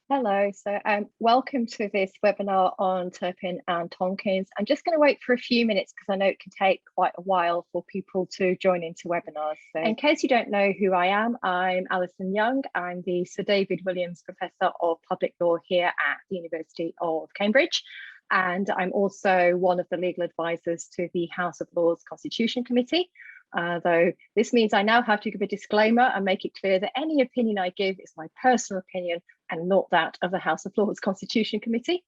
Hello, welcome to this webinar on Turpin and Tomkins. I'm just going to wait for a few minutes because I know it can take quite a while for people to join into webinars. So in case you don't know who I am, I'm Alison Young. I'm the Sir David Williams Professor of Public Law here at the University of Cambridge. And I'm also one of the legal advisors to the House of Lords Constitution Committee. Though this means I now have to give a disclaimer and make it clear that any opinion I give is my personal opinion and not that of the House of Lords Constitution Committee.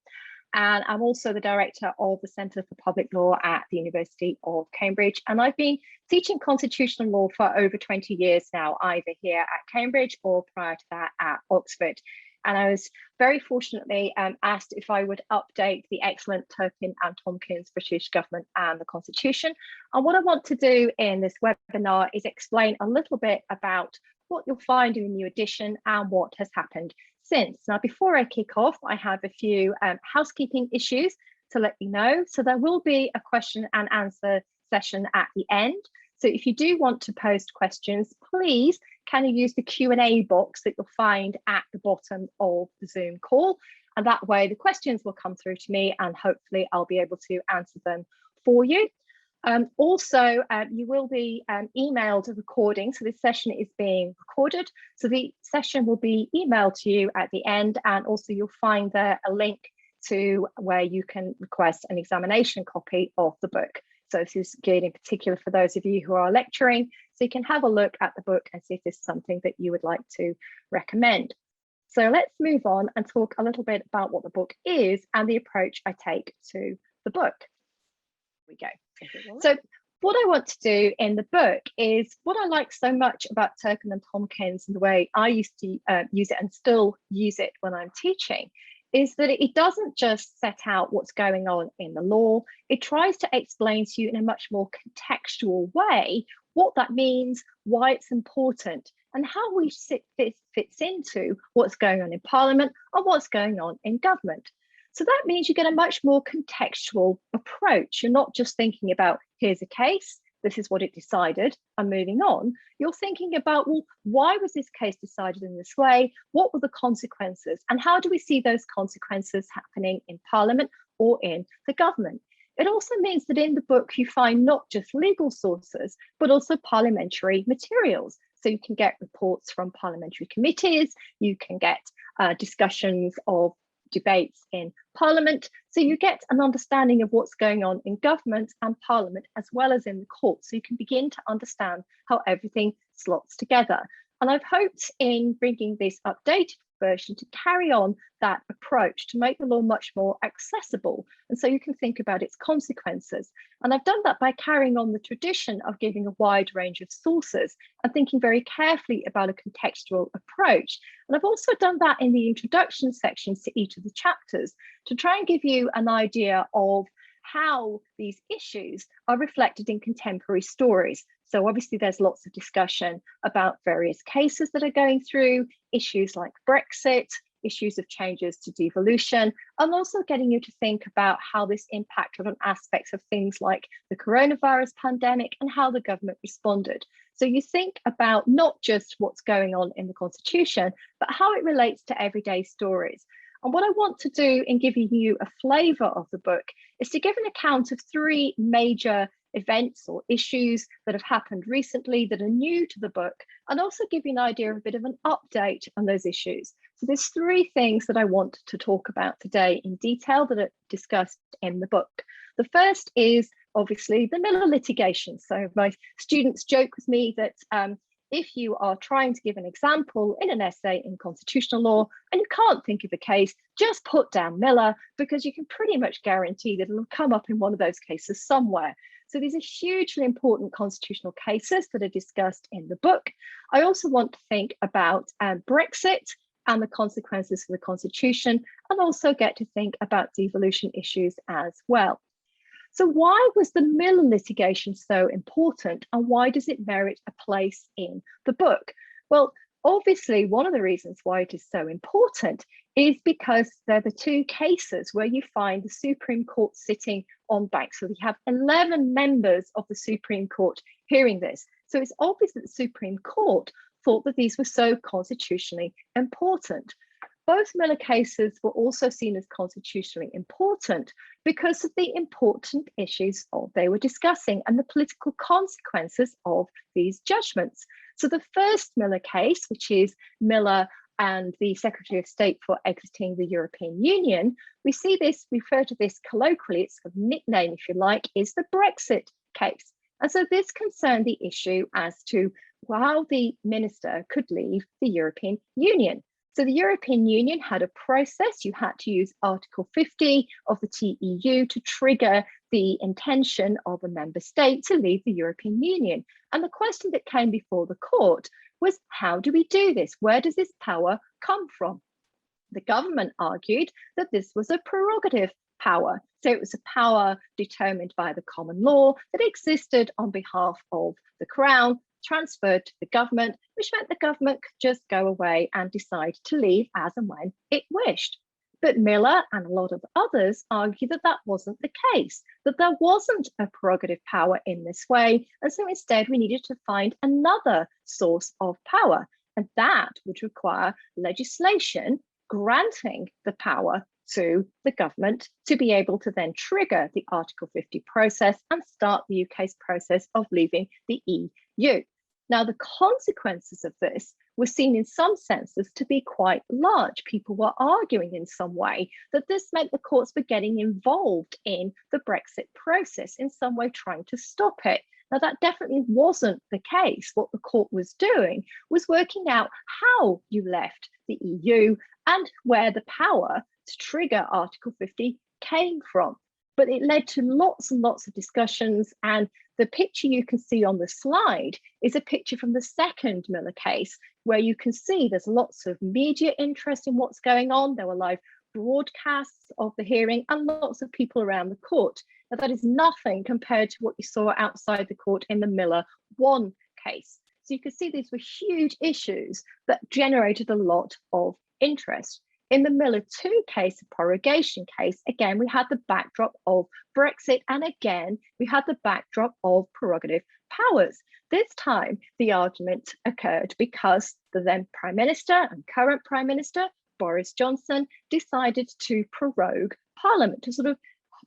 And I'm also the director of the Centre for Public Law at the University of Cambridge. And I've been teaching constitutional law for over 20 years now, either here at Cambridge or prior to that at Oxford. And I was very fortunately asked if I would update the excellent Turpin and Tomkins British Government and the Constitution. And what I want to do in this webinar is explain a little bit about what you'll find in the new edition and what has happened since. Now, before I kick off, I have a few housekeeping issues to let you know. So there will be a question and answer session at the end. So if you do want to post questions, please can you use the Q&A box that you'll find at the bottom of the Zoom call. And that way the questions will come through to me and hopefully I'll be able to answer them for you. Also, you will be emailed a recording. So this session is being recorded. So the session will be emailed to you at the end. And also you'll find there a link to where you can request an examination copy of the book. So this is geared in particular for those of you who are lecturing. So you can have a look at the book and see if this is something that you would like to recommend. So let's move on and talk a little bit about what the book is and the approach I take to the book. Here we go. So what I want to do in the book is what I like so much about Turpin and Tomkins and the way I used to use it and still use it when I'm teaching is that it doesn't just set out what's going on in the law. It tries to explain to you in a much more contextual way what that means, why it's important, and how this fits into what's going on in Parliament or what's going on in government. So that means you get a much more contextual approach. You're not just thinking about, here's a case, this is what it decided, I'm moving on. You're thinking about, well, why was this case decided in this way? What were the consequences? And how do we see those consequences happening in Parliament or in the government? It also means that in the book, you find not just legal sources, but also parliamentary materials. So you can get reports from parliamentary committees, you can get discussions of debates in Parliament. So you get an understanding of what's going on in government and Parliament, as well as in the court. So you can begin to understand how everything slots together. And I've hoped in bringing this updated version to carry on that approach to make the law much more accessible. And so you can think about its consequences. And I've done that by carrying on the tradition of giving a wide range of sources and thinking very carefully about a contextual approach. And I've also done that in the introduction sections to each of the chapters to try and give you an idea of how these issues are reflected in contemporary stories. So obviously there's lots of discussion about various cases that are going through, issues like Brexit, issues of changes to devolution, and also getting you to think about how this impacted on aspects of things like the coronavirus pandemic and how the government responded. So you think about not just what's going on in the Constitution, but how it relates to everyday stories. And what I want to do in giving you a flavour of the book is to give an account of three major events or issues that have happened recently that are new to the book, and also give you an idea of a bit of an update on those issues. So there's three things that I want to talk about today in detail that are discussed in the book. The first is obviously the Miller litigation. So my students joke with me that if you are trying to give an example in an essay in constitutional law and you can't think of a case, just put down Miller, because you can pretty much guarantee that it'll come up in one of those cases somewhere. So these are hugely important constitutional cases that are discussed in the book. I also want to think about Brexit and the consequences for the Constitution, and also get to think about devolution issues as well. So why was the Miller litigation so important, and why does it merit a place in the book? Well, obviously, one of the reasons why it is so important is because they're the two cases where you find the Supreme Court sitting on bank. So we have 11 members of the Supreme Court hearing this. So it's obvious that the Supreme Court thought that these were so constitutionally important. both Miller cases were also seen as constitutionally important because of the important issues they were discussing and the political consequences of these judgments. So the first Miller case, which is Miller and the Secretary of State for exiting the European Union, we see this, refer to this colloquially, its a nickname, if you like, is the Brexit case. And so this concerned the issue as to how the minister could leave the European Union. So the European Union had a process. You had to use Article 50 of the TEU to trigger the intention of a member state to leave the European Union. And the question that came before the court was, how do we do this? Where does this power come from? The government argued that this was a prerogative power. So it was a power determined by the common law that existed on behalf of the Crown, transferred to the government, which meant the government could just go away and decide to leave as and when it wished. But Miller and a lot of others argue that that wasn't the case, that there wasn't a prerogative power in this way. And so instead, we needed to find another source of power. And that would require legislation granting the power to the government to be able to then trigger the Article 50 process and start the UK's process of leaving the EU. Now, the consequences of this were seen in some senses to be quite large. People were arguing in some way that this meant the courts were getting involved in the Brexit process, in some way trying to stop it. Now, that definitely wasn't the case. What the court was doing was working out how you left the EU and where the power to trigger Article 50 came from. But it led to lots and lots of discussions, and the picture you can see on the slide is a picture from the second Miller case, where you can see there's lots of media interest in what's going on. There were live broadcasts of the hearing and lots of people around the court. Now, that is nothing compared to what you saw outside the court in the Miller 1 case. So you can see these were huge issues that generated a lot of interest. In the Miller 2 case, the prorogation case, again, we had the backdrop of Brexit, and again, we had the backdrop of prerogative powers. This time, the argument occurred because the then Prime Minister and current Prime Minister, Boris Johnson, decided to prorogue Parliament, to sort of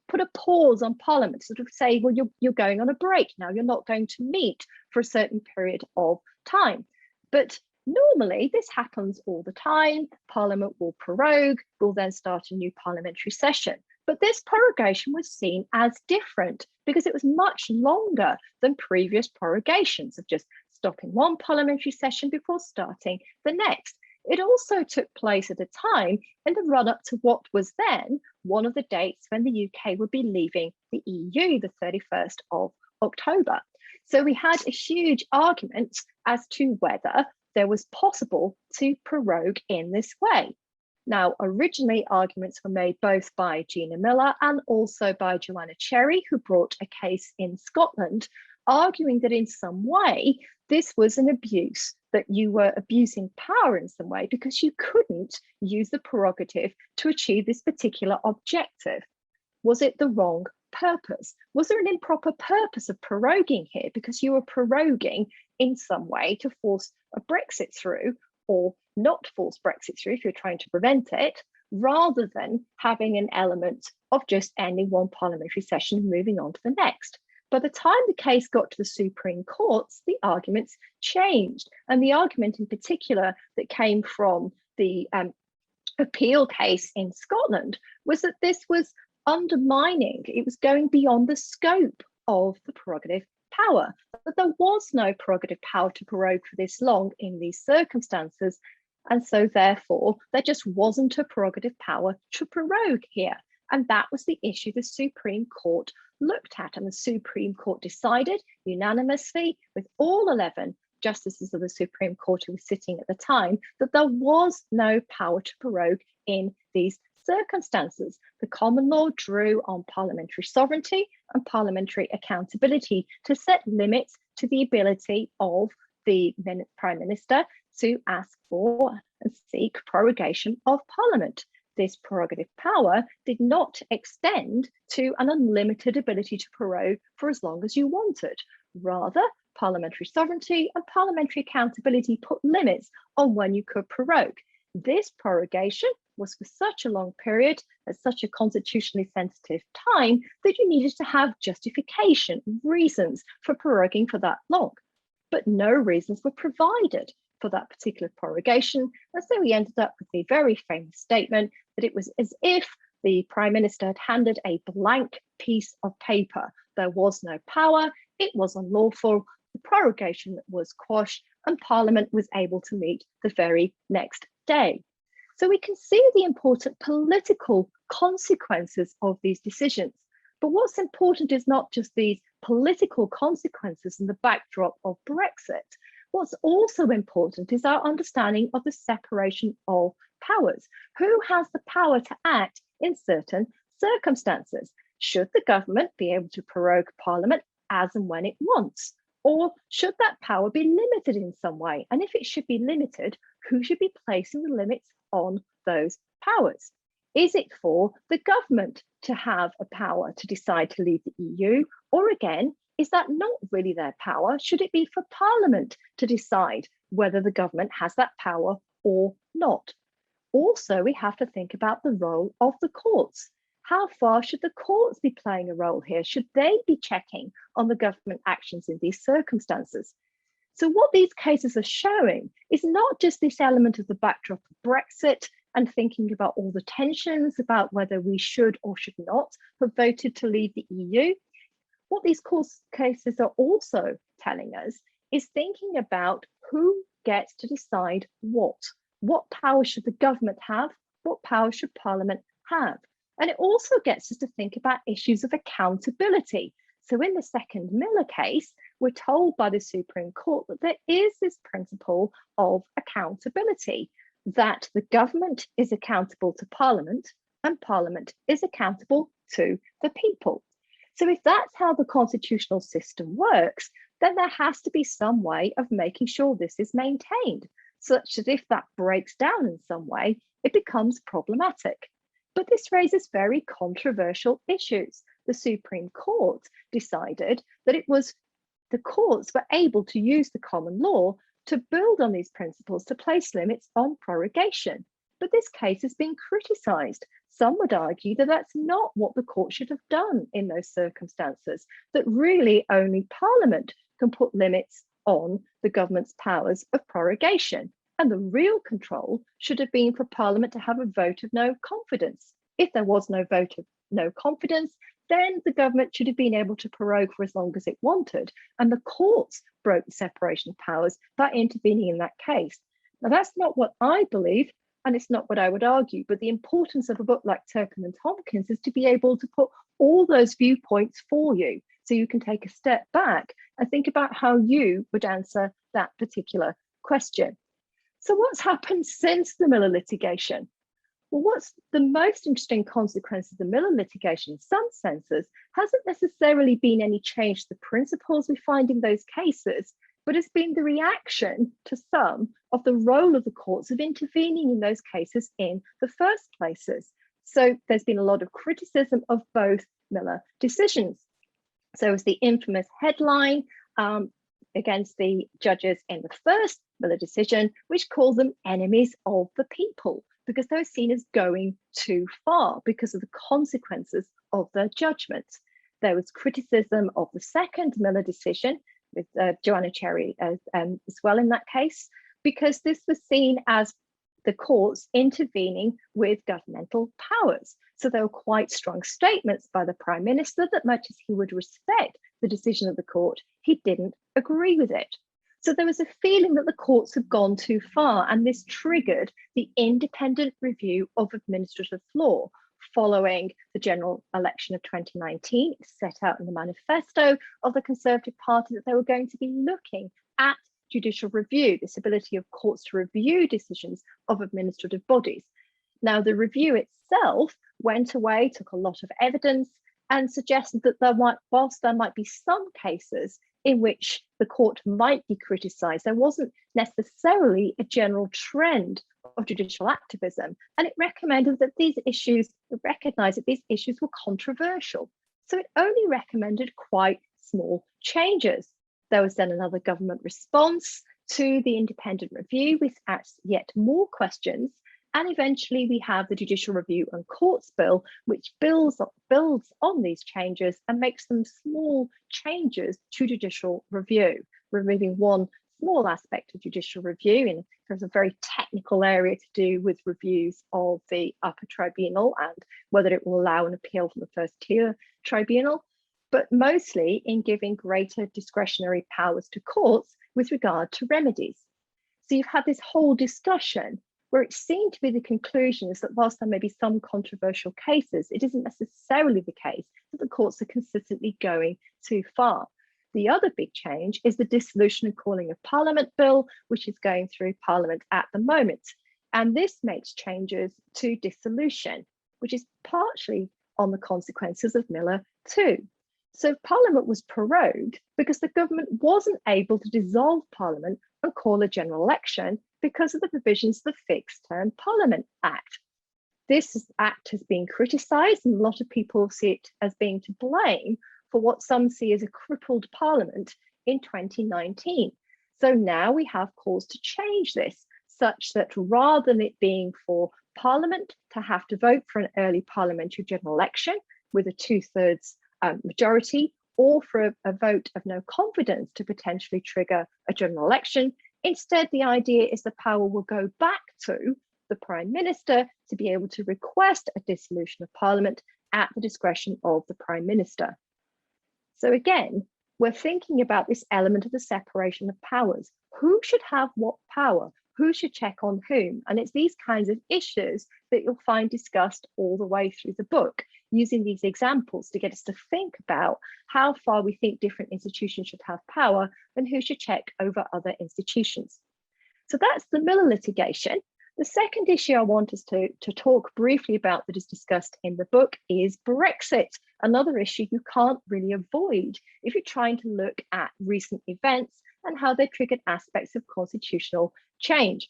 put a pause on Parliament, sort of say, well, you're going on a break now, you're not going to meet for a certain period of time. But normally, this happens all the time. Parliament will prorogue, will then start a new parliamentary session. But this prorogation was seen as different because it was much longer than previous prorogations of just stopping one parliamentary session before starting the next. It also took place at a time in the run-up to what was then one of the dates when the UK would be leaving the EU, the 31st of October. So we had a huge argument as to whether there was possible to prorogue in this way. Now, originally arguments were made both by Gina Miller and also by Joanna Cherry, who brought a case in Scotland, arguing that in some way this was an abuse, that you were abusing power in some way because you couldn't use the prerogative to achieve this particular objective. Was it the wrong purpose? Was there an improper purpose of proroguing here because you were proroguing in some way to force a Brexit through, or not force Brexit through if you're trying to prevent it, rather than having an element of just ending one parliamentary session and moving on to the next? By the time the case got to the Supreme Courts, the arguments changed. And the argument in particular that came from the appeal case in Scotland was that this was undermining, it was going beyond the scope of the prerogative power, that there was no prerogative power to prorogue for this long in these circumstances. And so therefore, there just wasn't a prerogative power to prorogue here. And that was the issue the Supreme Court looked at, and the Supreme Court decided unanimously with all 11 justices of the Supreme Court who were sitting at the time that there was no power to prorogue in these circumstances. The common law drew on parliamentary sovereignty and parliamentary accountability to set limits to the ability of the Prime Minister to ask for and seek prorogation of Parliament. This prerogative power did not extend to an unlimited ability to prorogue for as long as you wanted. Rather, parliamentary sovereignty and parliamentary accountability put limits on when you could prorogue. This prorogation was for such a long period at such a constitutionally sensitive time that you needed to have justification, reasons for proroguing for that long. But no reasons were provided for that particular prorogation. And so we ended up with the very famous statement that it was as if the Prime Minister had handed a blank piece of paper. There was no power, it was unlawful, the prorogation was quashed, and Parliament was able to meet the very next day. So we can see the important political consequences of these decisions. But what's important is not just these political consequences in the backdrop of Brexit. What's also important is our understanding of the separation of powers. Who has the power to act in certain circumstances? Should the government be able to prorogue Parliament as and when it wants? Or should that power be limited in some way? And if it should be limited, who should be placing the limits on those powers? Is it for the government to have a power to decide to leave the EU? Or again, is that not really their power? Should it be for Parliament to decide whether the government has that power or not? Also, we have to think about the role of the courts. How far should the courts be playing a role here? Should they be checking on the government actions in these circumstances? So what these cases are showing is not just this element of the backdrop of Brexit and thinking about all the tensions about whether we should or should not have voted to leave the EU. What these cases are also telling us is thinking about who gets to decide what. What power should the government have? What power should Parliament have? And it also gets us to think about issues of accountability. So in the second Miller case, we're told by the Supreme Court that there is this principle of accountability, that the government is accountable to Parliament and Parliament is accountable to the people. So if that's how the constitutional system works, then there has to be some way of making sure this is maintained, such that if that breaks down in some way, it becomes problematic. But this raises very controversial issues. The Supreme Court decided that it was the courts were able to use the common law to build on these principles to place limits on prorogation. But this case has been criticised. Some would argue that that's not what the court should have done in those circumstances, that really only Parliament can put limits on the government's powers of prorogation. And the real control should have been for Parliament to have a vote of no confidence. If there was no vote of no confidence, then the government should have been able to prorogue for as long as it wanted. And the courts broke the separation of powers by intervening in that case. Now, that's not what I believe, and it's not what I would argue, but the importance of a book like Turpin and Tomkins is to be able to put all those viewpoints for you, so you can take a step back and think about how you would answer that particular question. So what's happened since the Miller litigation? Well, what's the most interesting consequence of the Miller litigation, in some senses, hasn't necessarily been any change to the principles we find in those cases, but has been the reaction to some of the role of the courts of intervening in those cases in the first places. So there's been a lot of criticism of both Miller decisions. So as the infamous headline against the judges in the first Miller decision, which calls them enemies of the people, because they were seen as going too far because of the consequences of their judgments. There was criticism of the second Miller decision with Joanna Cherry as well in that case, because this was seen as the courts intervening with governmental powers. So there were quite strong statements by the Prime Minister that much as he would respect the decision of the court, he didn't agree with it. So there was a feeling that the courts had gone too far, and this triggered the independent review of administrative law following the general election of 2019. It's set out in the manifesto of the Conservative Party that they were going to be looking at judicial review, this ability of courts to review decisions of administrative bodies. Now, the review itself went away, took a lot of evidence, and suggested that whilst there might be some cases in which the court might be criticised, there wasn't necessarily a general trend of judicial activism. And it recommended that these issues, recognised that these issues were controversial. So it only recommended quite small changes. There was then another government response to the independent review, which asks yet more questions. And eventually we have the Judicial Review and Courts Bill, which builds on these changes and makes them small changes to judicial review, removing one small aspect of judicial review. And there's a very technical area to do with reviews of the upper tribunal and whether it will allow an appeal from the first tier tribunal, but mostly in giving greater discretionary powers to courts with regard to remedies. So you've had this whole discussion where it seemed to be the conclusion is that whilst there may be some controversial cases, it isn't necessarily the case that the courts are consistently going too far. The other big change is the Dissolution and Calling of Parliament Bill, which is going through Parliament at the moment. And this makes changes to dissolution, which is partially on the consequences of Miller too. So Parliament was prorogued because the government wasn't able to dissolve Parliament and call a general election because of the provisions of the Fixed Term Parliament Act. This act has been criticised, and a lot of people see it as being to blame for what some see as a crippled Parliament in 2019. So now we have calls to change this, such that rather than it being for Parliament to have to vote for an early parliamentary general election with a 2/3 majority, or for a vote of no confidence to potentially trigger a general election, instead the idea is the power will go back to the Prime Minister to be able to request a dissolution of Parliament at the discretion of the Prime Minister. So again, we're thinking about this element of the separation of powers. Who should have what power? Who should check on whom? And it's these kinds of issues that you'll find discussed all the way through the book, using these examples to get us to think about how far we think different institutions should have power and who should check over other institutions. So that's the Miller litigation. The second issue I want us to talk briefly about that is discussed in the book is Brexit, another issue you can't really avoid if you're trying to look at recent events and how they triggered aspects of constitutional change.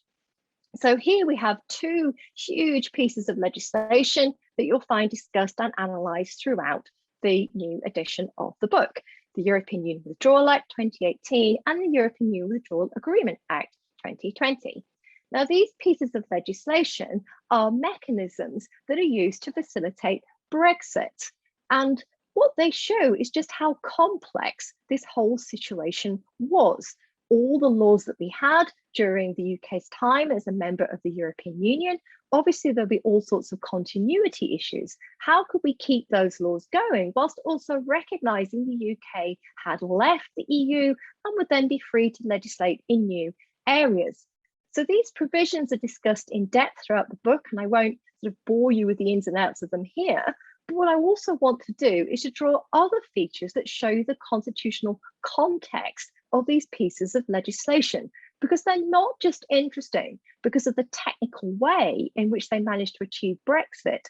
So here we have two huge pieces of legislation that you'll find discussed and analysed throughout the new edition of the book: the European Union Withdrawal Act 2018 and the European Union Withdrawal Agreement Act 2020. Now, these pieces of legislation are mechanisms that are used to facilitate Brexit. And what they show is just how complex this whole situation was. All the laws that we had during the UK's time as a member of the European Union, obviously there'll be all sorts of continuity issues. How could we keep those laws going whilst also recognising the UK had left the EU and would then be free to legislate in new areas? So these provisions are discussed in depth throughout the book, and I won't sort of bore you with the ins and outs of them here. But what I also want to do is to draw other features that show you the constitutional context of these pieces of legislation, because they're not just interesting because of the technical way in which they managed to achieve Brexit.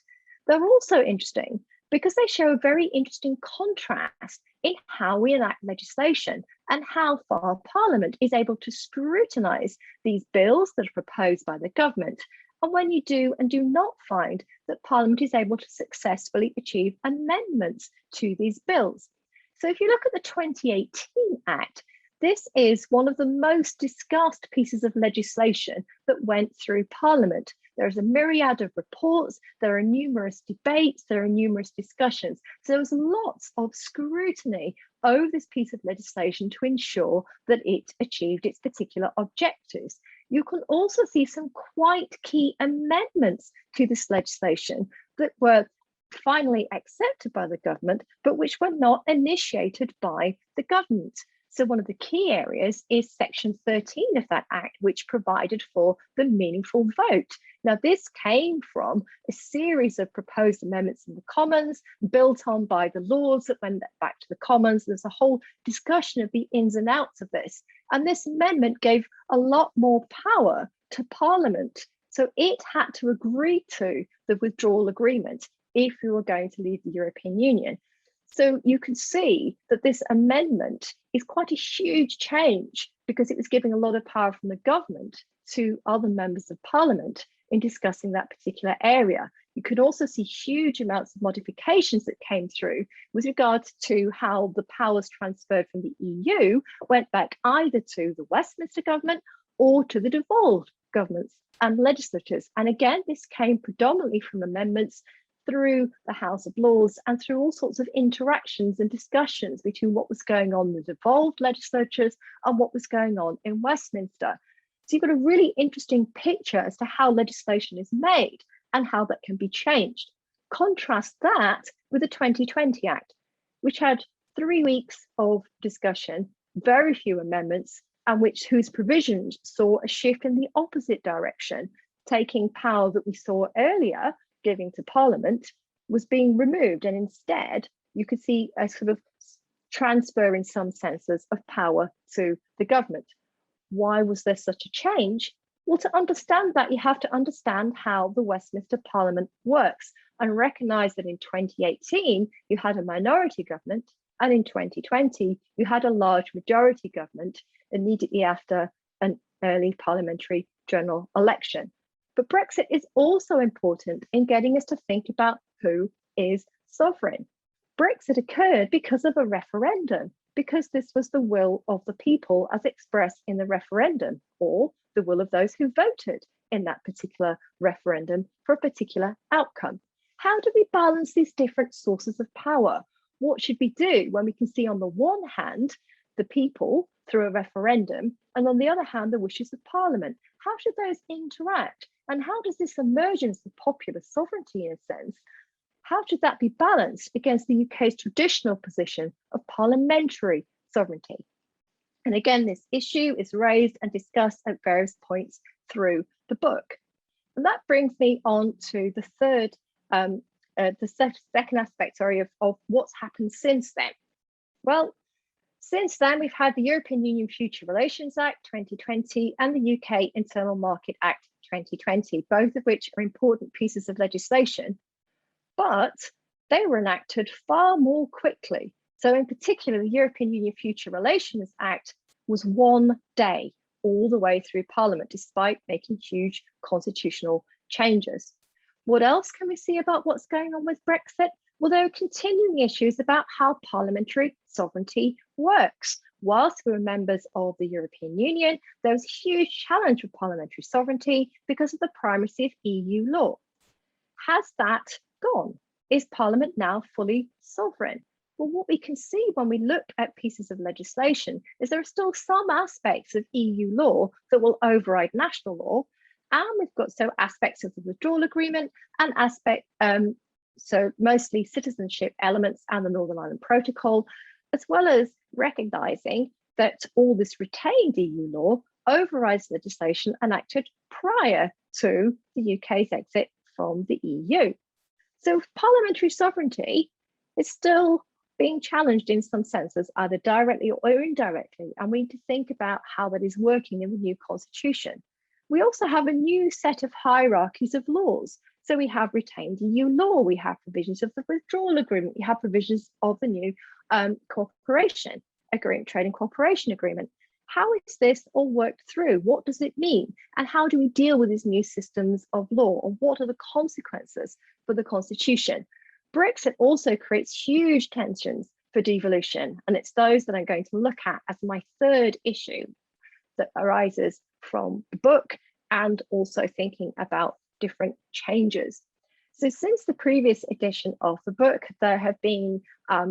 They're also interesting because they show a very interesting contrast in how we enact legislation and how far Parliament is able to scrutinise these bills that are proposed by the government, and when you do and do not find that Parliament is able to successfully achieve amendments to these bills. So if you look at the 2018 Act, this is one of the most discussed pieces of legislation that went through Parliament. There's a myriad of reports, there are numerous debates, there are numerous discussions. So there was lots of scrutiny over this piece of legislation to ensure that it achieved its particular objectives. You can also see some quite key amendments to this legislation that were finally accepted by the government, but which were not initiated by the government. So one of the key areas is section 13 of that act, which provided for the meaningful vote. Now, this came from a series of proposed amendments in the Commons, built on by the Lords that went back to the Commons. There's a whole discussion of the ins and outs of this. And this amendment gave a lot more power to Parliament. So it had to agree to the withdrawal agreement if we were going to leave the European Union. So you can see that this amendment is quite a huge change because it was giving a lot of power from the government to other members of parliament in discussing that particular area. You could also see huge amounts of modifications that came through with regards to how the powers transferred from the EU went back either to the Westminster government or to the devolved governments and legislatures. And again, this came predominantly from amendments through the House of Lords and through all sorts of interactions and discussions between what was going on in the devolved legislatures and what was going on in Westminster. So you've got a really interesting picture as to how legislation is made and how that can be changed. Contrast that with the 2020 Act, which had 3 weeks of discussion, very few amendments, and whose provisions saw a shift in the opposite direction, taking power that we saw earlier giving to Parliament was being removed, and instead you could see a sort of transfer in some senses of power to the government. Why was there such a change? Well, to understand that, you have to understand how the Westminster Parliament works and recognise that in 2018 you had a minority government, and in 2020 you had a large majority government immediately after an early parliamentary general election. But Brexit is also important in getting us to think about who is sovereign. Brexit occurred because of a referendum, because this was the will of the people as expressed in the referendum, or the will of those who voted in that particular referendum for a particular outcome. How do we balance these different sources of power? What should we do when we can see on the one hand the people through a referendum, and on the other hand the wishes of Parliament? How should those interact? And how does this emergence of popular sovereignty, in a sense, how should that be balanced against the UK's traditional position of parliamentary sovereignty? And again, this issue is raised and discussed at various points through the book. And that brings me on to the second aspect, of what's happened since then. Well, since then, we've had the European Union Future Relations Act 2020 and the UK Internal Market Act 2020, both of which are important pieces of legislation, but they were enacted far more quickly. So in particular, the European Union Future Relations Act was 1 day all the way through Parliament, despite making huge constitutional changes. What else can we see about what's going on with Brexit? Well, there are continuing issues about how parliamentary sovereignty works. Whilst we were members of the European Union, there was a huge challenge with parliamentary sovereignty because of the primacy of EU law. Has that gone? Is Parliament now fully sovereign? Well, what we can see when we look at pieces of legislation is there are still some aspects of EU law that will override national law. And we've got aspects of the withdrawal agreement and so mostly citizenship elements and the Northern Ireland Protocol, as well as recognising that all this retained EU law overrides legislation enacted prior to the UK's exit from the EU. So parliamentary sovereignty is still being challenged in some senses, either directly or indirectly, and we need to think about how that is working in the new constitution. We also have a new set of hierarchies of laws. So we have retained EU law, we have provisions of the withdrawal agreement, we have provisions of the new cooperation agreement, trade and cooperation agreement. How is this all worked through? What does it mean? And how do we deal with these new systems of law? And what are the consequences for the constitution? Brexit also creates huge tensions for devolution. And it's those that I'm going to look at as my third issue that arises from the book, and also thinking about different changes. So since the previous edition of the book, there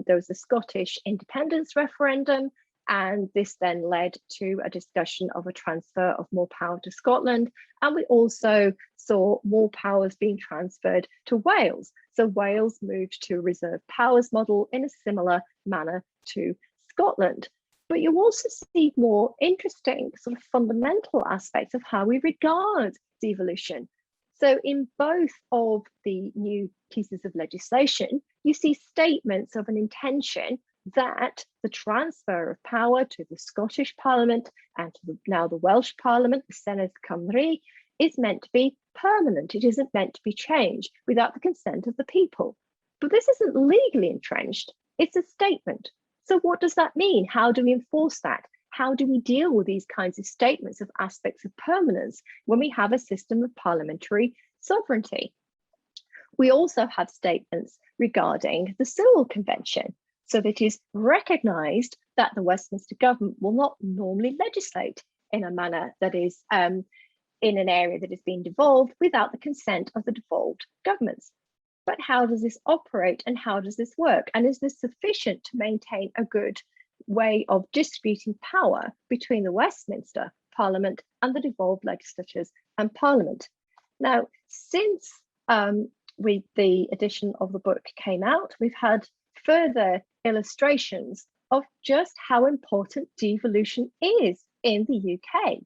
was a Scottish independence referendum, and this then led to a discussion of a transfer of more power to Scotland. And we also saw more powers being transferred to Wales. So Wales moved to a reserve powers model in a similar manner to Scotland. But you also see more interesting sort of fundamental aspects of how we regard devolution. So in both of the new pieces of legislation, you see statements of an intention that the transfer of power to the Scottish Parliament and to now the Welsh Parliament, the Senedd Cymru, is meant to be permanent. It isn't meant to be changed without the consent of the people. But this isn't legally entrenched, it's a statement. So what does that mean? How do we enforce that? How do we deal with these kinds of statements of aspects of permanence when we have a system of parliamentary sovereignty? We also have statements regarding the Sewell Convention. So that it is recognised that the Westminster government will not normally legislate in a manner that is in an area that is being devolved without the consent of the devolved governments. But how does this operate and how does this work? And is this sufficient to maintain a good way of distributing power between the Westminster Parliament and the devolved legislatures and Parliament? Now, since the edition of the book came out, we've had further illustrations of just how important devolution is in the UK.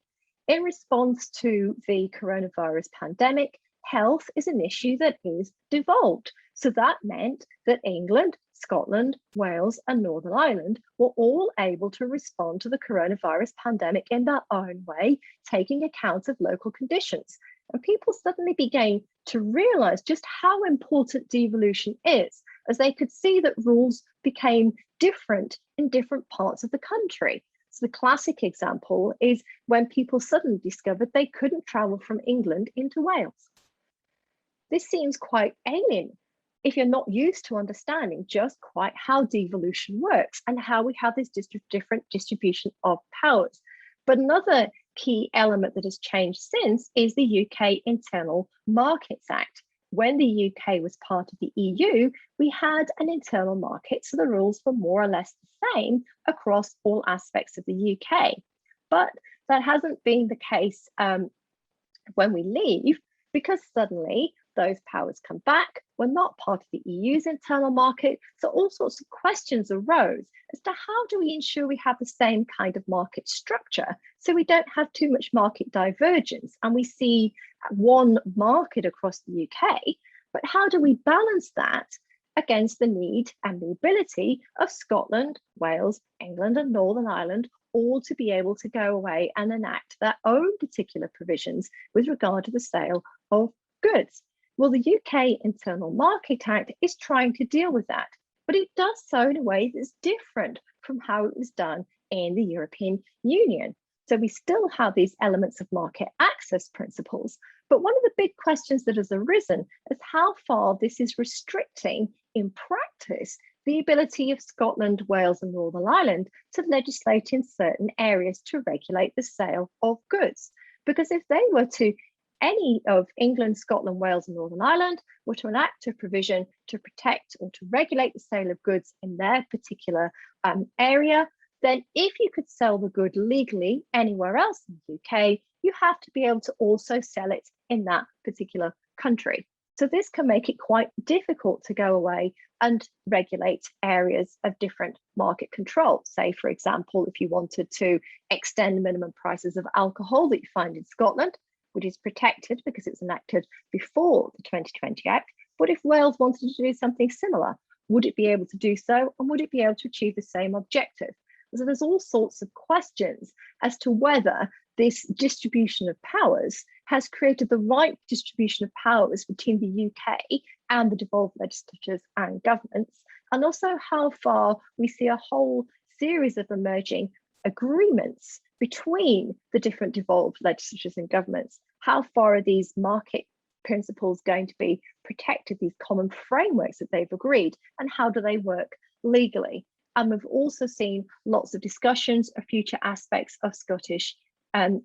In response to the coronavirus pandemic, health is an issue that is devolved. So that meant that England, Scotland, Wales, and Northern Ireland were all able to respond to the coronavirus pandemic in their own way, taking account of local conditions. And people suddenly began to realise just how important devolution is, as they could see that rules became different in different parts of the country. So the classic example is when people suddenly discovered they couldn't travel from England into Wales. This seems quite alien if you're not used to understanding just quite how devolution works and how we have this different distribution of powers. But another key element that has changed since is the UK Internal Markets Act. When the UK was part of the EU, we had an internal market, so the rules were more or less the same across all aspects of the UK. But that hasn't been the case when we leave, because suddenly those powers come back. We're not part of the EU's internal market, so all sorts of questions arose as to how do we ensure we have the same kind of market structure so we don't have too much market divergence and we see one market across the UK, but how do we balance that against the need and the ability of Scotland, Wales, England, and Northern Ireland all to be able to go away and enact their own particular provisions with regard to the sale of goods? Well, the UK Internal Market Act is trying to deal with that, but it does so in a way that's different from how it was done in the European Union. So we still have these elements of market access principles, but one of the big questions that has arisen is how far this is restricting in practice the ability of Scotland, Wales, and Northern Ireland to legislate in certain areas to regulate the sale of goods. Because if they were to, any of England, Scotland, Wales, and Northern Ireland were to enact a provision to protect or to regulate the sale of goods in their particular area, then if you could sell the good legally anywhere else in the UK, you have to be able to also sell it in that particular country. So this can make it quite difficult to go away and regulate areas of different market control. Say, for example, if you wanted to extend minimum prices of alcohol that you find in Scotland, which is protected because it was enacted before the 2020 Act. But if Wales wanted to do something similar, would it be able to do so? And would it be able to achieve the same objective? So there's all sorts of questions as to whether this distribution of powers has created the right distribution of powers between the UK and the devolved legislatures and governments, and also how far we see a whole series of emerging agreements between the different devolved legislatures and governments. How far are these market principles going to be protected, these common frameworks that they've agreed, and how do they work legally? And we've also seen lots of discussions of future aspects of Scottish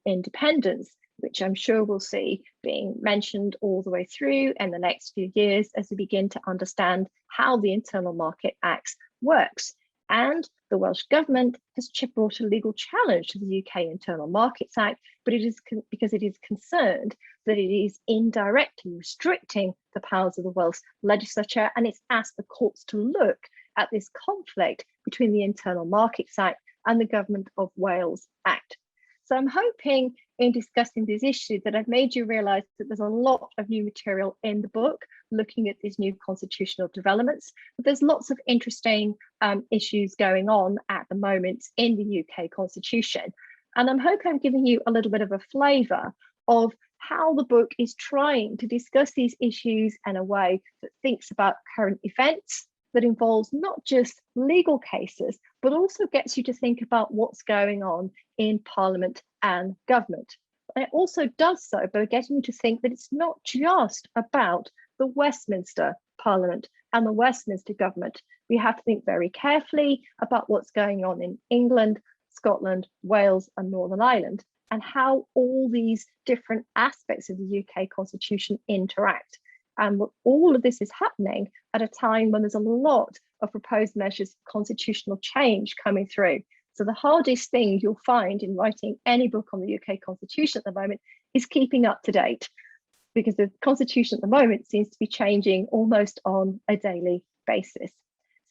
independence, which I'm sure we'll see being mentioned all the way through in the next few years as we begin to understand how the Internal Market Act works. And the Welsh Government has brought a legal challenge to the UK Internal Markets Act, but it is because it is concerned that it is indirectly restricting the powers of the Welsh legislature, and it's asked the courts to look at this conflict between the Internal Markets Act and the Government of Wales Act. So I'm hoping in discussing this issue that I've made you realise that there's a lot of new material in the book looking at these new constitutional developments. But there's lots of interesting issues going on at the moment in the UK Constitution. And I'm hoping I'm giving you a little bit of a flavour of how the book is trying to discuss these issues in a way that thinks about current events, that involves not just legal cases, but also gets you to think about what's going on in Parliament and government. And it also does so by getting you to think that it's not just about the Westminster Parliament and the Westminster government. We have to think very carefully about what's going on in England, Scotland, Wales, and Northern Ireland, and how all these different aspects of the UK Constitution interact. And all of this is happening at a time when there's a lot of proposed measures of constitutional change coming through. So the hardest thing you'll find in writing any book on the UK Constitution at the moment is keeping up to date, because the Constitution at the moment seems to be changing almost on a daily basis.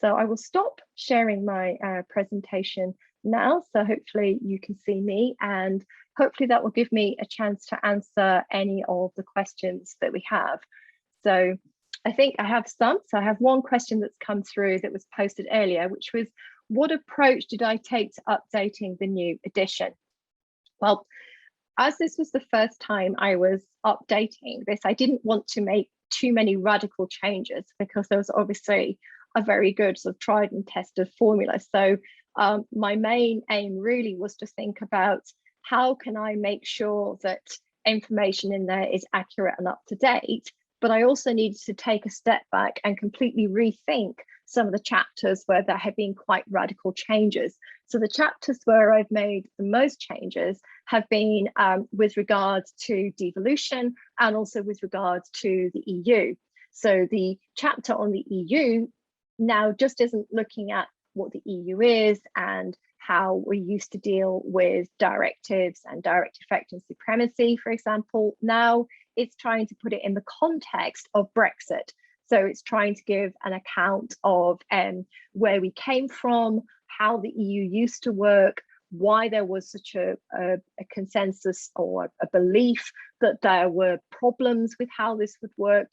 So I will stop sharing my presentation now, so hopefully you can see me, and hopefully that will give me a chance to answer any of the questions that we have. So I think I have some. So I have one question that's come through that was posted earlier, which was, what approach did I take to updating the new edition? Well, as this was the first time I was updating this, I didn't want to make too many radical changes, because there was obviously a very good sort of tried and tested formula. So my main aim really was to think about, how can I make sure that information in there is accurate and up to date? But I also needed to take a step back and completely rethink some of the chapters where there have been quite radical changes. So the chapters where I've made the most changes have been with regards to devolution, and also with regards to the EU. So the chapter on the EU now just isn't looking at what the EU is and how we used to deal with directives and direct effect and supremacy, for example. Now it's trying to put it in the context of Brexit. So it's trying to give an account of where we came from, how the EU used to work, why there was such a consensus or a belief that there were problems with how this would work,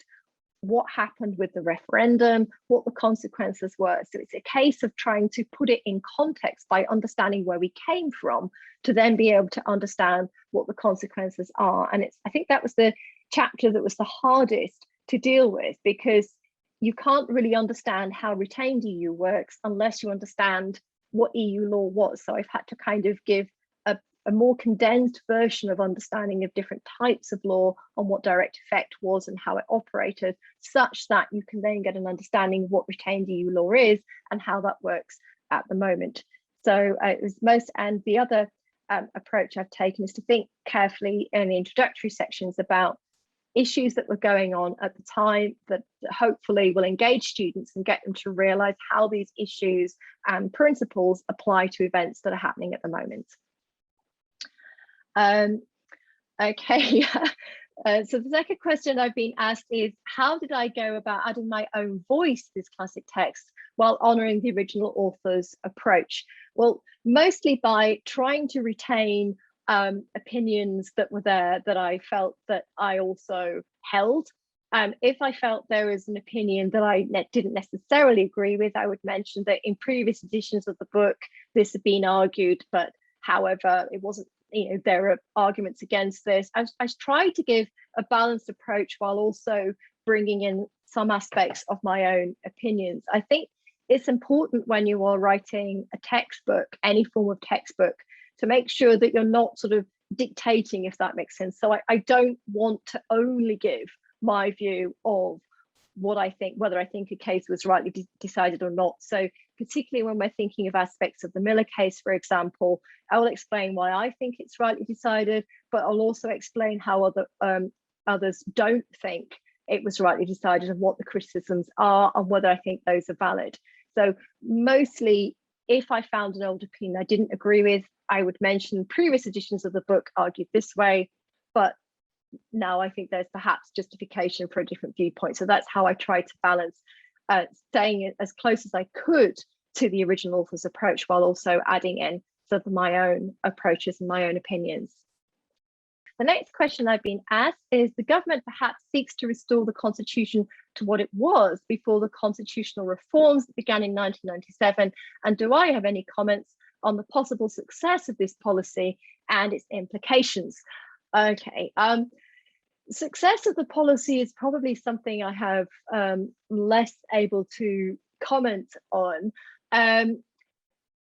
what happened with the referendum, what the consequences were. So it's a case of trying to put it in context by understanding where we came from, to then be able to understand what the consequences are. And I think that was the chapter that was the hardest to deal with, because you can't really understand how retained EU works unless you understand what EU law was. So I've had to kind of give a more condensed version of understanding of different types of law on what direct effect was and how it operated, such that you can then get an understanding of what retained EU law is and how that works at the moment. So it was most, and the other approach I've taken is to think carefully in the introductory sections about issues that were going on at the time that hopefully will engage students and get them to realise how these issues and principles apply to events that are happening at the moment. Okay, so the second question I've been asked is, how did I go about adding my own voice to this classic text while honouring the original author's approach? Well, mostly by trying to retain opinions that were there that I felt that I also held. If I felt there was an opinion that I didn't necessarily agree with, I would mention that in previous editions of the book, this had been argued, but however, it wasn't, there are arguments against this. I tried to give a balanced approach while also bringing in some aspects of my own opinions. I think it's important when you are writing a textbook, any form of textbook, to make sure that you're not sort of dictating, if that makes sense. So I don't want to only give my view of what I think, whether I think a case was rightly decided or not. So particularly when we're thinking of aspects of the Miller case, for example, I will explain why I think it's rightly decided, but I'll also explain how others don't think it was rightly decided and what the criticisms are and whether I think those are valid. So mostly, if I found an old opinion I didn't agree with, I would mention previous editions of the book argued this way, but now I think there's perhaps justification for a different viewpoint. So that's how I try to balance staying as close as I could to the original author's approach while also adding in sort of my own approaches and my own opinions. The next question I've been asked is, the government perhaps seeks to restore the constitution to what it was before the constitutional reforms that began in 1997, and do I have any comments on the possible success of this policy and its implications? Okay, success of the policy is probably something I have less able to comment on.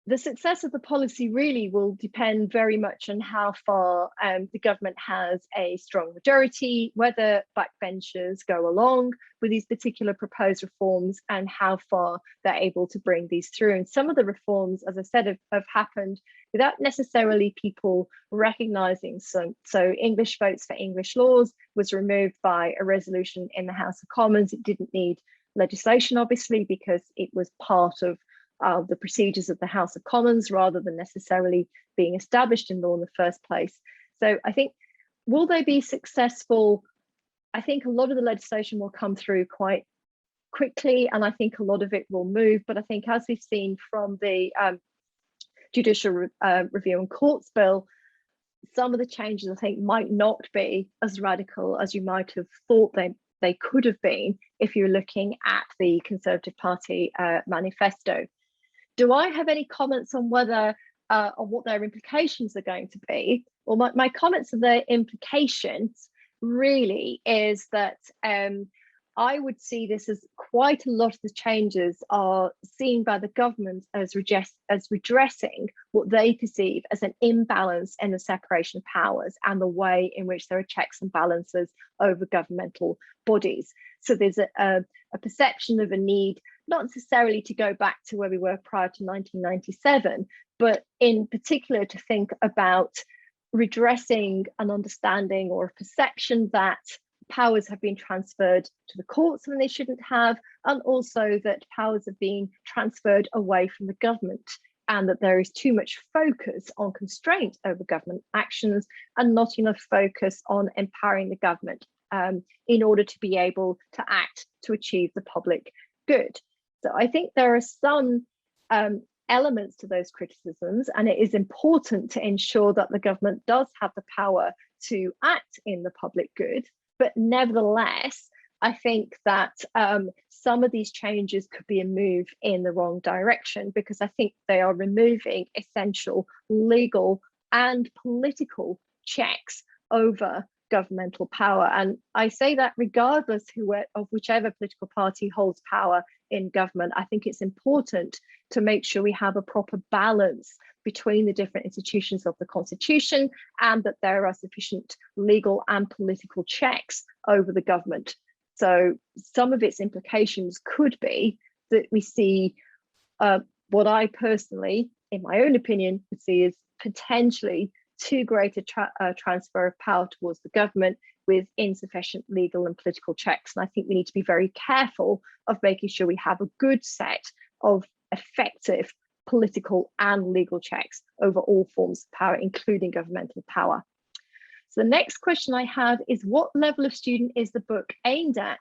The success of the policy really will depend very much on how far the government has a strong majority, whether backbenchers go along with these particular proposed reforms, and how far they're able to bring these through. And some of the reforms, as I said, have happened without necessarily people recognising some. So English votes for English laws was removed by a resolution in the House of Commons. It didn't need legislation, obviously, because it was part of the procedures of the House of Commons rather than necessarily being established in law in the first place. So I think, will they be successful? I think a lot of the legislation will come through quite quickly, and I think a lot of it will move. But I think, as we've seen from the Judicial Review and Courts Bill, some of the changes I think might not be as radical as you might have thought they could have been if you're looking at the Conservative Party manifesto. Do I have any comments on whether on what their implications are going to be? Well, my comments on their implications really is that I would see this as quite a lot of the changes are seen by the government as redressing what they perceive as an imbalance in the separation of powers and the way in which there are checks and balances over governmental bodies. So there's a perception of a need, not necessarily to go back to where we were prior to 1997, but in particular to think about redressing an understanding or a perception that powers have been transferred to the courts when they shouldn't have, and also that powers have been transferred away from the government, and that there is too much focus on constraint over government actions and not enough focus on empowering the government in order to be able to act to achieve the public good. So I think there are some elements to those criticisms, and it is important to ensure that the government does have the power to act in the public good. But nevertheless, I think that some of these changes could be a move in the wrong direction, because I think they are removing essential legal and political checks over governmental power. And I say that regardless of whichever political party holds power in government, I think it's important to make sure we have a proper balance between the different institutions of the Constitution, and that there are sufficient legal and political checks over the government. So some of its implications could be that we see what I personally, in my own opinion, would see as potentially too great a transfer of power towards the government with insufficient legal and political checks. And I think we need to be very careful of making sure we have a good set of effective political and legal checks over all forms of power, including governmental power. So the next question I have is, what level of student is the book aimed at?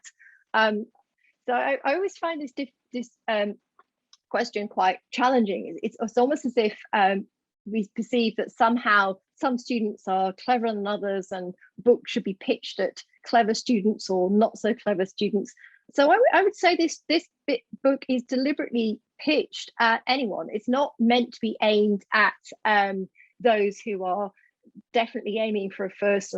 So I always find this question quite challenging. It's almost as if we perceive that somehow some students are cleverer than others, and books should be pitched at clever students or not so clever students. So I would say this book is deliberately pitched at anyone. It's not meant to be aimed at those who are definitely aiming for a first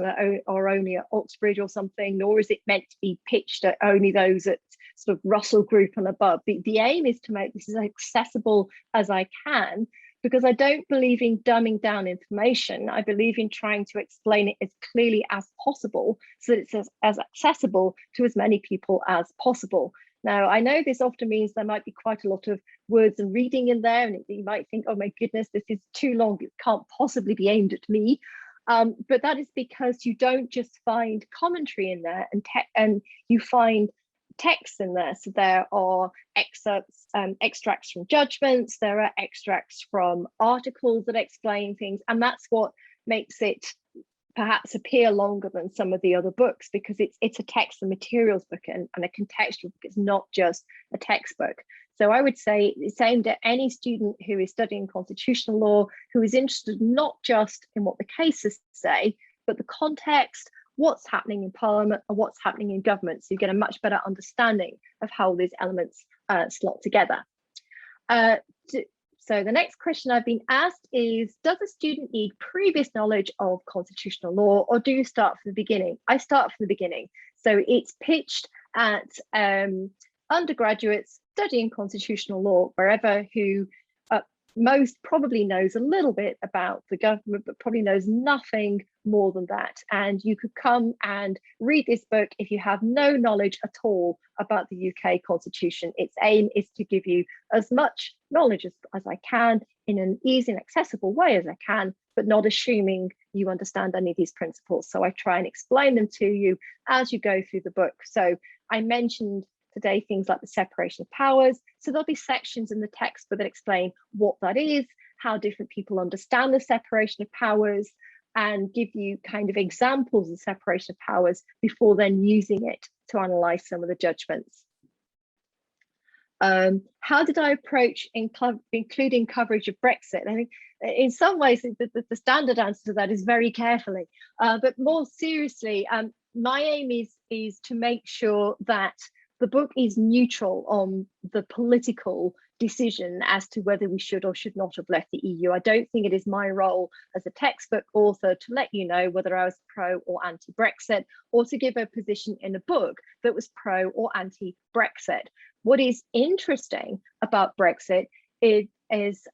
or only at Oxbridge or something, nor is it meant to be pitched at only those at sort of Russell Group and above. The aim is to make this as accessible as I can, because I don't believe in dumbing down information. I believe in trying to explain it as clearly as possible so that it's as accessible to as many people as possible. Now, I know this often means there might be quite a lot of words and reading in there, and you might think, oh my goodness, this is too long, it can't possibly be aimed at me. But that is because you don't just find commentary in there and you find texts in there. So there are extracts from judgments, there are extracts from articles that explain things, and that's what makes it perhaps appear longer than some of the other books, because it's a text and materials book and a contextual book. It's not just a textbook. So I would say it's aimed at any student who is studying constitutional law, who is interested not just in what the cases say, but the context, what's happening in Parliament and what's happening in government, so you get a much better understanding of how these elements slot together. So the next question I've been asked is, does a student need previous knowledge of constitutional law, or do you start from the beginning? I start from the beginning. So it's pitched at undergraduates studying constitutional law, wherever, who most probably knows a little bit about the government, but probably knows nothing more than that. And you could come and read this book if you have no knowledge at all about the UK Constitution. Its aim is to give you as much knowledge as I can in an easy and accessible way as I can, but not assuming you understand any of these principles. So I try and explain them to you as you go through the book. So I mentioned today things like the separation of powers. So there'll be sections in the textbook that explain what that is, how different people understand the separation of powers, and give you kind of examples of separation of powers before then using it to analyze some of the judgments. How did I approach including coverage of Brexit? I think in some ways the standard answer to that is very carefully, but more seriously, my aim is to make sure that the book is neutral on the political decision as to whether we should or should not have left the EU. I don't think it is my role as a textbook author to let you know whether I was pro or anti-Brexit, or to give a position in a book that was pro or anti-Brexit. What is interesting about Brexit is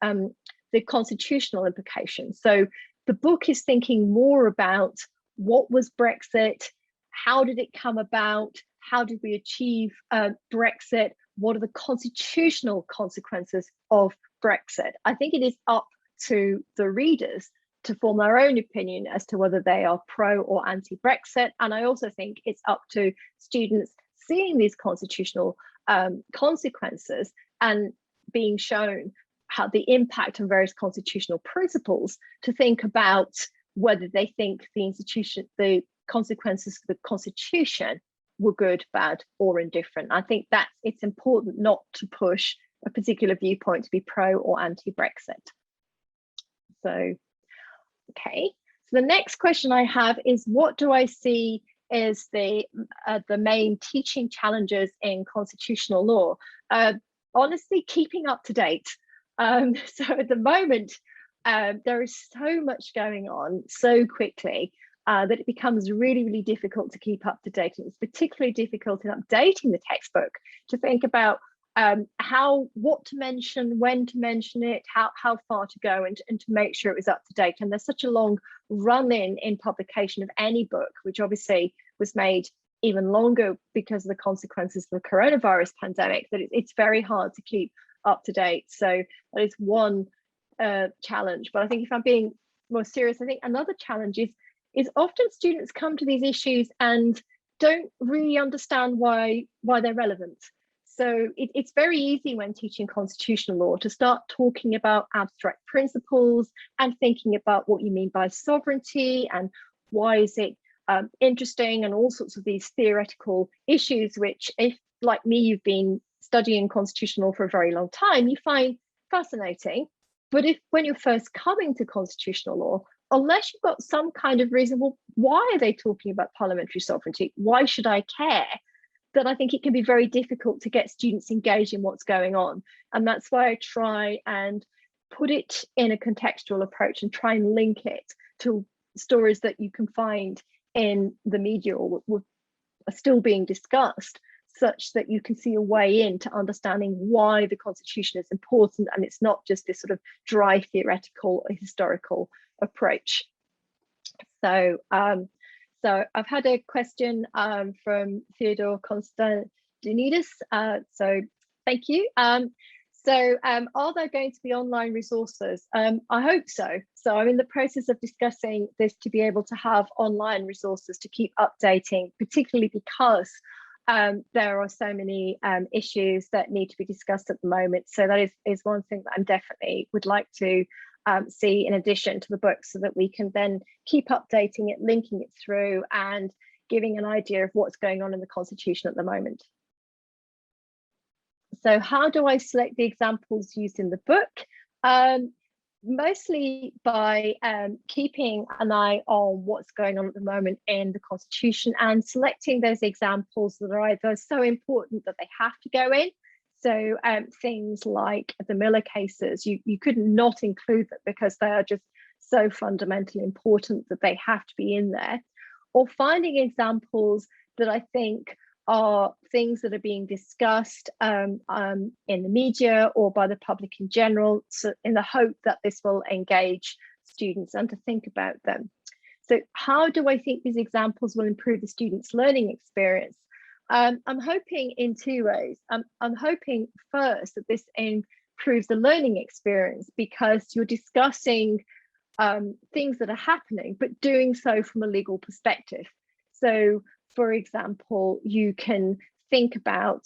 the constitutional implications. So the book is thinking more about what was Brexit, how did it come about, how did we achieve Brexit, what are the constitutional consequences of Brexit. I think it is up to the readers to form their own opinion as to whether they are pro or anti-Brexit. And I also think it's up to students seeing these constitutional consequences and being shown how the impact on various constitutional principles to think about whether they think the consequences for the Constitution were good, bad, or indifferent. I think that it's important not to push a particular viewpoint to be pro or anti-Brexit. So, okay. So the next question I have is, what do I see as the main teaching challenges in constitutional law? Honestly, keeping up to date. So at the moment, there is so much going on so quickly that it becomes really, really difficult to keep up to date. And it's particularly difficult in updating the textbook to think about what to mention, when to mention it, how far to go, and to make sure it was up to date. And there's such a long run in publication of any book, which obviously was made even longer because of the consequences of the coronavirus pandemic, that it's very hard to keep up to date. So that is one challenge. But I think if I'm being more serious, I think another challenge is often students come to these issues and don't really understand why they're relevant. So it's very easy when teaching constitutional law to start talking about abstract principles and thinking about what you mean by sovereignty and why is it interesting, and all sorts of these theoretical issues, which, if like me, you've been studying constitutional law for a very long time, you find fascinating. But when you're first coming to constitutional law, unless you've got some kind of reason, well, why are they talking about parliamentary sovereignty? Why should I care? That I think it can be very difficult to get students engaged in what's going on. And that's why I try and put it in a contextual approach and try and link it to stories that you can find in the media or are still being discussed, such that you can see a way into understanding why the Constitution is important, and it's not just this sort of dry theoretical or historical approach. So I've had a question from Theodore Constantinidis. So thank you. Are there going to be online resources? I hope so. So I'm in the process of discussing this to be able to have online resources to keep updating, particularly because there are so many issues that need to be discussed at the moment. So that is one thing that I'm definitely would like to see in addition to the book, so that we can then keep updating it, linking it through, and giving an idea of what's going on in the Constitution at the moment. So how do I select the examples used in the book? Mostly by keeping an eye on what's going on at the moment in the Constitution and selecting those examples that are either so important that they have to go in. So things like the Miller cases, you couldn't not include them because they are just so fundamentally important that they have to be in there. Or finding examples that I think are things that are being discussed in the media or by the public in general, so in the hope that this will engage students and to think about them. So how do I think these examples will improve the students' learning experience? I'm hoping in two ways. I'm hoping first that this improves the learning experience because you're discussing things that are happening, but doing so from a legal perspective. So, for example, you can think about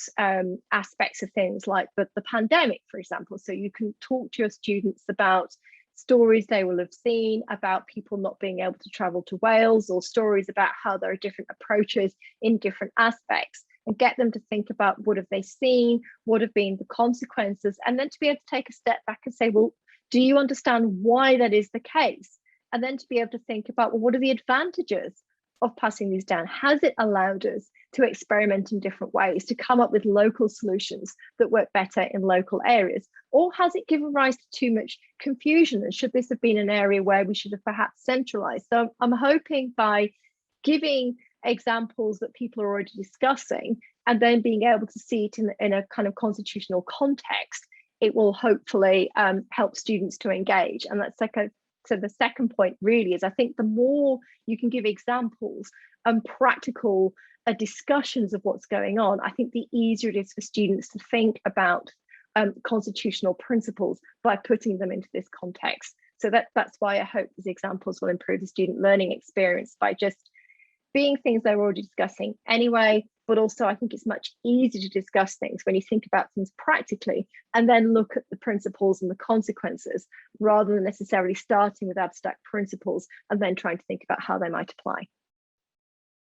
aspects of things like the pandemic, for example. So you can talk to your students about stories they will have seen about people not being able to travel to Wales, or stories about how there are different approaches in different aspects, and get them to think about what have they seen, what have been the consequences, and then to be able to take a step back and say, well, do you understand why that is the case? And then to be able to think about, well, what are the advantages of passing these down? Has it allowed us to experiment in different ways, to come up with local solutions that work better in local areas? Or has it given rise to too much confusion? And should this have been an area where we should have perhaps centralized? So I'm hoping by giving examples that people are already discussing and then being able to see it in a kind of constitutional context, it will hopefully help students to engage. And that's like so the second point really is, I think the more you can give examples and practical discussions of what's going on, I think the easier it is for students to think about constitutional principles by putting them into this context. So that's why I hope these examples will improve the student learning experience by just being things they're already discussing anyway, but also I think it's much easier to discuss things when you think about things practically and then look at the principles and the consequences, rather than necessarily starting with abstract principles and then trying to think about how they might apply.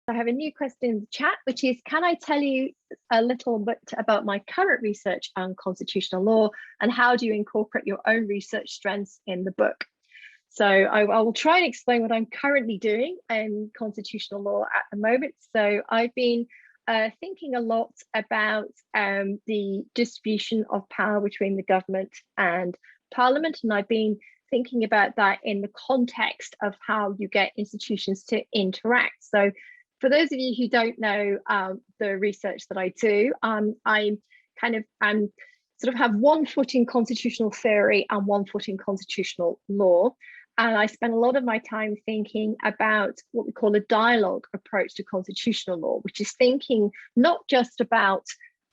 I have a new question in the chat, which is, can I tell you a little bit about my current research on constitutional law, and how do you incorporate your own research strengths in the book? So I will try and explain what I'm currently doing in constitutional law at the moment. So I've been thinking a lot about the distribution of power between the government and Parliament, and I've been thinking about that in the context of how you get institutions to interact. So for those of you who don't know the research that I do, I sort of have one foot in constitutional theory and one foot in constitutional law. And I spend a lot of my time thinking about what we call a dialogue approach to constitutional law, which is thinking not just about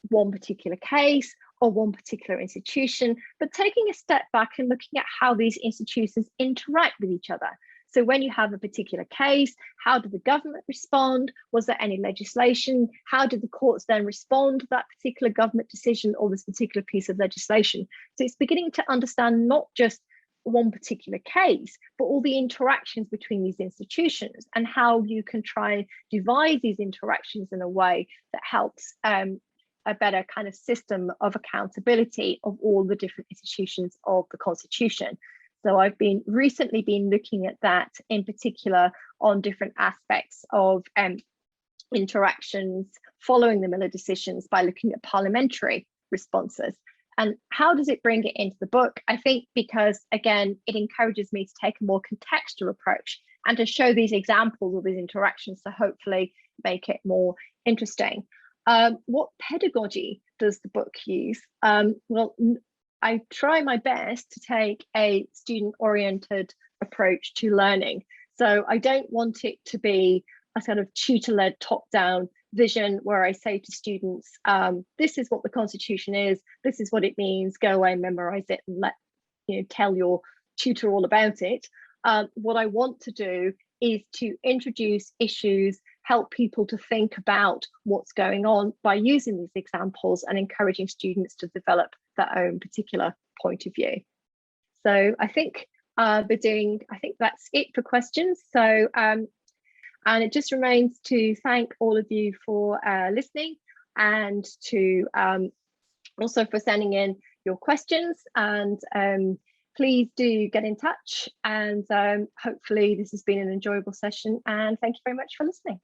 one particular case or one particular institution, but taking a step back and looking at how these institutions interact with each other. So when you have a particular case, how did the government respond? Was there any legislation? How did the courts then respond to that particular government decision or this particular piece of legislation? So it's beginning to understand not just one particular case, but all the interactions between these institutions and how you can try and devise these interactions in a way that helps a better kind of system of accountability of all the different institutions of the Constitution. So I've recently been looking at that in particular on different aspects of interactions following the Miller decisions by looking at parliamentary responses. And how does it bring it into the book? I think because, again, it encourages me to take a more contextual approach and to show these examples of these interactions to hopefully make it more interesting. What pedagogy does the book use? Well, I try my best to take a student-oriented approach to learning. So I don't want it to be a sort of tutor-led top-down vision where I say to students, this is what the Constitution is, this is what it means, go away and memorize it and tell your tutor all about it. What I want to do is to introduce issues, help people to think about what's going on by using these examples and encouraging students to develop their own particular point of view. So I think I think that's it for questions. So and it just remains to thank all of you for listening, and to also for sending in your questions, and please do get in touch, and hopefully this has been an enjoyable session, and thank you very much for listening.